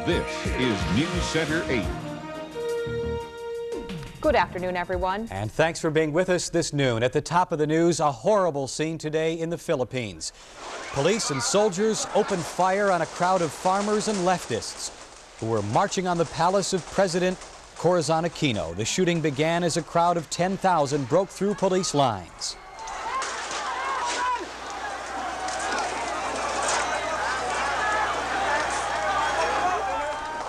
This is News Center 8. Good afternoon, everyone. And thanks for being with us this noon. At the top of the news, a horrible scene today in the Philippines. Police and soldiers opened fire on a crowd of farmers and leftists who were marching on the palace of President Corazon Aquino. The shooting began as a crowd of 10,000 broke through police lines.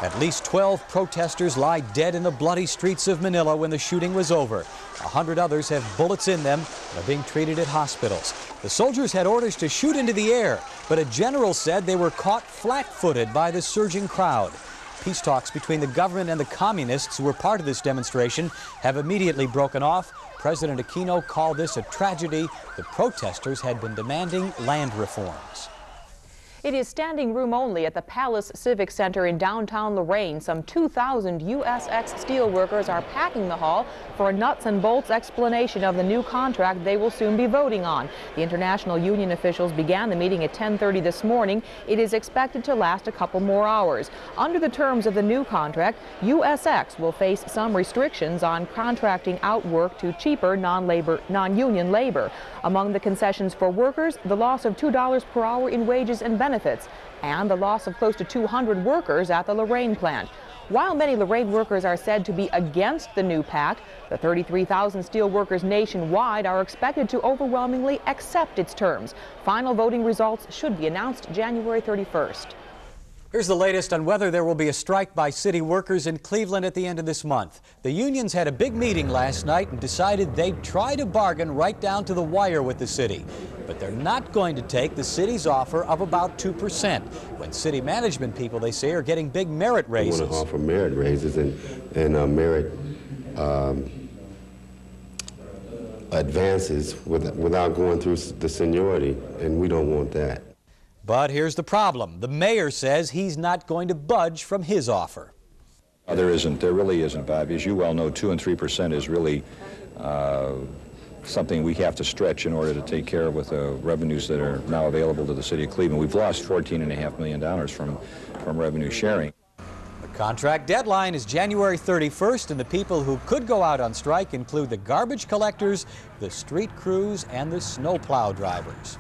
At least 12 protesters lie dead in the bloody streets of Manila when the shooting was over. 100 others have bullets in them and are being treated at hospitals. The soldiers had orders to shoot into the air, but a general said they were caught flat-footed by the surging crowd. Peace talks between the government and the communists who were part of this demonstration have immediately broken off. President Aquino called this a tragedy. The protesters had been demanding land reforms. It is standing room only at the Palace Civic Center in downtown Lorain. Some 2,000 USX steelworkers are packing the hall for a nuts and bolts explanation of the new contract they will soon be voting on. The international union officials began the meeting at 10:30 this morning. It is expected to last a couple more hours. Under the terms of the new contract, USX will face some restrictions on contracting out work to cheaper non-union labor. Among the concessions for workers, the loss of $2 per hour in wages and benefits, and the loss of close to 200 workers at the Lorain plant. While many Lorain workers are said to be against the new pact, the 33,000 steel workers nationwide are expected to overwhelmingly accept its terms. Final voting results should be announced January 31st. Here's the latest on whether there will be a strike by city workers in Cleveland at the end of this month. The unions had a big meeting last night and decided they'd try to bargain right down to the wire with the city. But they're not going to take the city's offer of about 2%, when city management people, they say, are getting big merit raises. We want to offer merit raises and merit advances without going through the seniority, and we don't want that. But here's the problem. The mayor says he's not going to budge from his offer. There really isn't, Bob. As you well know, 2 and 3% is really something we have to stretch in order to take care of with the revenues that are now available to the city of Cleveland. We've lost $14.5 million from revenue sharing. The contract deadline is January 31st, and the people who could go out on strike include the garbage collectors, the street crews, and the snowplow drivers.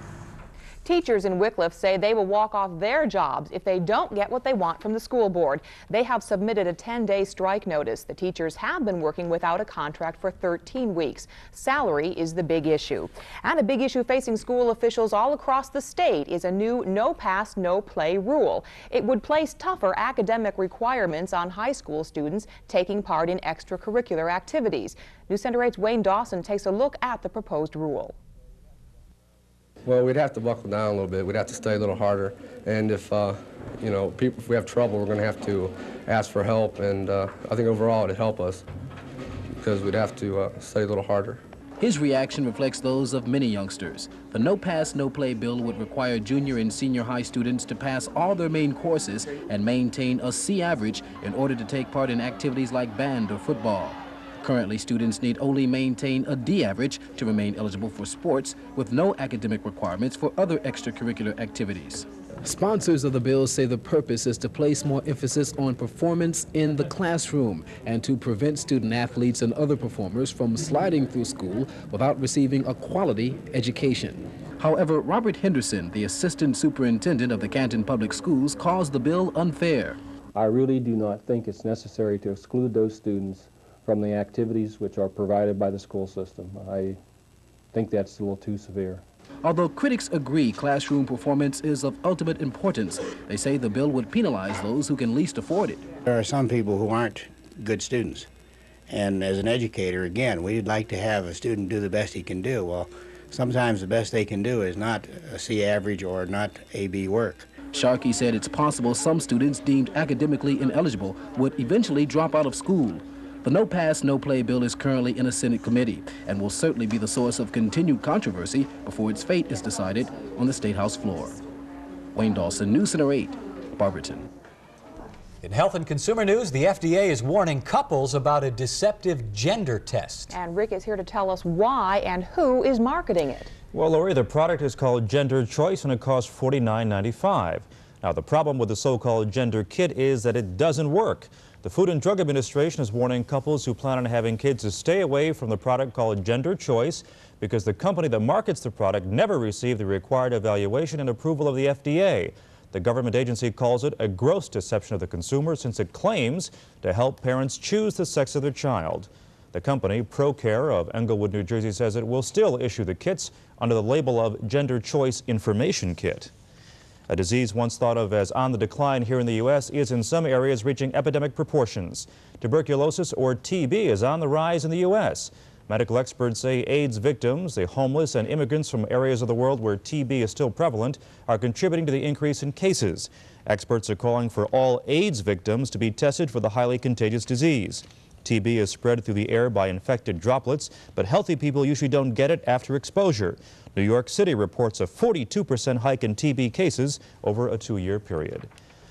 Teachers in Wickliffe say they will walk off their jobs if they don't get what they want from the school board. They have submitted a 10-day strike notice. The teachers have been working without a contract for 13 weeks. Salary is the big issue. And a big issue facing school officials all across the state is a new no pass, no play rule. It would place tougher academic requirements on high school students taking part in extracurricular activities. News Center 8's Wayne Dawson takes a look at the proposed rule. Well, we'd have to buckle down a little bit. We'd have to study a little harder. And if, if we have trouble, we're going to have to ask for help. And I think overall it'd help us because we'd have to study a little harder. His reaction reflects those of many youngsters. The No Pass, No Play bill would require junior and senior high students to pass all their main courses and maintain a C average in order to take part in activities like band or football. Currently, students need only maintain a D average to remain eligible for sports, with no academic requirements for other extracurricular activities. Sponsors of the bill say the purpose is to place more emphasis on performance in the classroom and to prevent student athletes and other performers from sliding through school without receiving a quality education. However, Robert Henderson, the assistant superintendent of the Canton Public Schools, calls the bill unfair. I really do not think it's necessary to exclude those students from the activities which are provided by the school system. I think that's a little too severe. Although critics agree classroom performance is of ultimate importance, they say the bill would penalize those who can least afford it. There are some people who aren't good students. And as an educator, again, we'd like to have a student do the best he can do. Well, sometimes the best they can do is not a C average or not A-B work. Sharkey said it's possible some students deemed academically ineligible would eventually drop out of school. The No Pass, No Play bill is currently in a Senate committee and will certainly be the source of continued controversy before its fate is decided on the State House floor. Wayne Dawson, News Center 8, Barberton. In health and consumer news, the FDA is warning couples about a deceptive gender test. And Rick is here to tell us why and who is marketing it. Well, Lori, the product is called Gender Choice and it costs $49.95. Now, the problem with the so-called gender kit is that it doesn't work. The Food and Drug Administration is warning couples who plan on having kids to stay away from the product called Gender Choice because the company that markets the product never received the required evaluation and approval of the FDA. The government agency calls it a gross deception of the consumer since it claims to help parents choose the sex of their child. The company, ProCare of Englewood, New Jersey, says it will still issue the kits under the label of Gender Choice Information Kit. A disease once thought of as on the decline here in the U.S. is in some areas reaching epidemic proportions. Tuberculosis, or TB, is on the rise in the U.S. Medical experts say AIDS victims, the homeless, and immigrants from areas of the world where TB is still prevalent are contributing to the increase in cases. Experts are calling for all AIDS victims to be tested for the highly contagious disease. TB is spread through the air by infected droplets, but healthy people usually don't get it after exposure. New York City reports a 42% hike in TB cases over a 2-year period.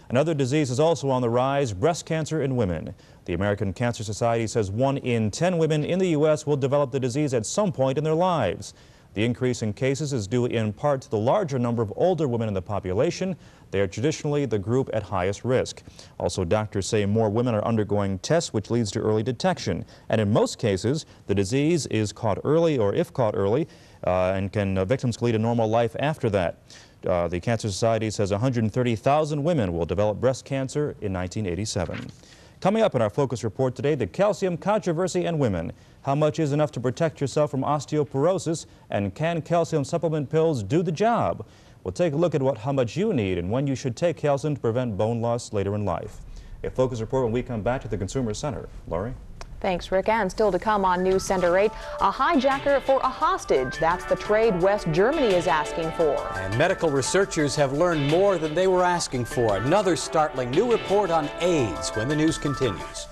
Another disease is also on the rise, breast cancer in women. The American Cancer Society says 1 in 10 women in the U.S. will develop the disease at some point in their lives. The increase in cases is due in part to the larger number of older women in the population. They are traditionally the group at highest risk. Also, doctors say more women are undergoing tests, which leads to early detection. And in most cases, the disease is caught early, or if caught early, victims can lead a normal life after that. The Cancer Society says 130,000 women will develop breast cancer in 1987. Coming up in our Focus Report today, the calcium controversy and women. How much is enough to protect yourself from osteoporosis, and can calcium supplement pills do the job? We'll take a look at how much you need and when you should take calcium to prevent bone loss later in life. A Focus Report when we come back to the Consumer Center. Laurie? Thanks, Rick. And still to come on News Center 8, a hijacker for a hostage. That's the trade West Germany is asking for. And medical researchers have learned more than they were asking for. Another startling new report on AIDS when the news continues.